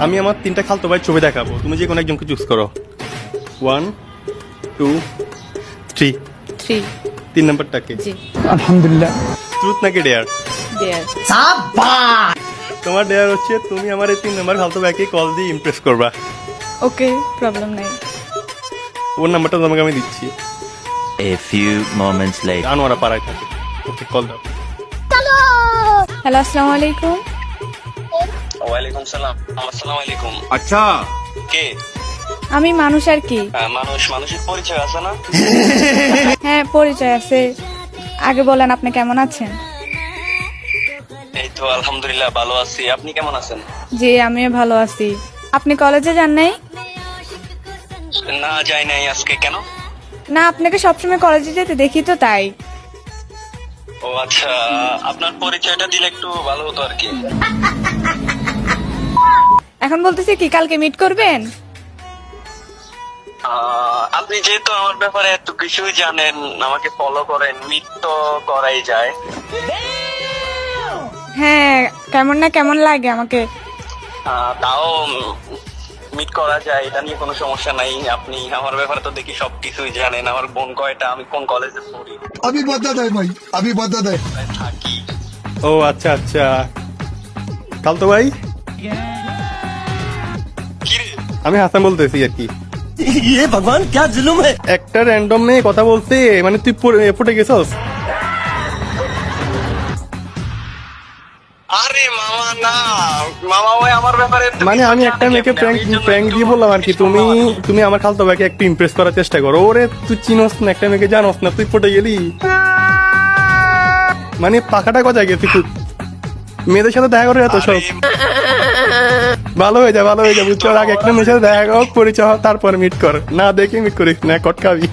আমি আমার তিনটা খালতো ভাই ছবি দেখাবো, তুমি যে কোনো একজনকে চুজ করো। 1 2 3। 3 তিন নাম্বারটাকে। জি আলহামদুলিল্লাহ। ট্রুথ নাকি ডেয়ার? দেয়ার। তোমার ডেয়ার হচ্ছে তুমি আমার এই তিন নাম্বার খালতো ভাইকে কল দিয়ে ইমপ্রেস করবা। ওকে, প্রবলেম নাই। ওর নাম্বারটা তোমাকে আমি দিচ্ছি। A few moments later. Anwara পাড়ায় থাকে। ওকে কল দাও। হ্যালো, আসসালামু আলাইকুম। ওয়ালাইকুম সালাম। আসসালামু আলাইকুম। अच्छा কে? আমি মানুষ আর কি। মানুষের পরিচয় আছে না? হ্যাঁ, পরিচয় আছে। আগে বলেন আপনি কেমন আছেন? এই তো আলহামদুলিল্লাহ ভালো আছি। আপনি কেমন আছেন? জি, আমিও ভালো আছি। আপনি কলেজে যান নাই? না যাই নাই আজকে। কেন? না, আপনাকে সবসময় কলেজে যেতে দেখি তো তাই। ও আচ্ছা, আপনার পরিচয়টা দিলে একটু ভালো হতো আর কি। এখন বলতেছি কি, কালকে মিট করবেন? আপনি যেহেতু আমার ব্যাপারে এত কিছুই জানেন, আমাকে ফলো করেন, মিট তো করাই যায়। হ্যাঁ, কেমন না কেমন লাগে আমাকে। তাও মিট করা যায়, এটা নিয়ে কোনো সমস্যা নাই। আপনি আমার ব্যাপারে তো দেখি সবকিছুই জানেন। আমার বোন কয়টা, আমি কোন কলেজে পড়ি, अभी बता दे भाई, अभी बता दे। কোথায় থাকি। ও আচ্ছা আচ্ছা, খালতো ভাই কিরে? আমি হাসান বলতেছি আর কি। ये भगवान क्या जुल्म है। একটা র্যান্ডম মেয়ে কথা বলতে, মানে তুই পড়ে গেছস। আরে মামা না, মামা ওই আমার ব্যাপারে তো মানে কিছু আমি জানে একটা না। মেয়েকে আমি এই জন্য প্র্যাঙ্ক একটু দিয়ে বললাম আর কি, বেশি ভালো। তুমি আমার খালতো ভাইকে একটু ইমপ্রেস করার চেষ্টা করো। ওরে তুই চিনস না, একটা মেয়েকে জানোস না, তুই পটে গেলি। মানে পাখাটা কোথায় গেছি তুই? মেয়েদের সাথে দেখা করে এত সব আরে, ভালো হয়ে যায় বুঝছো। আগে একটা মেয়ের সাথে দেখা কর, পরিচয় হ, তারপর মিট কর। না দেখে মিট করিস না, কটকাবি।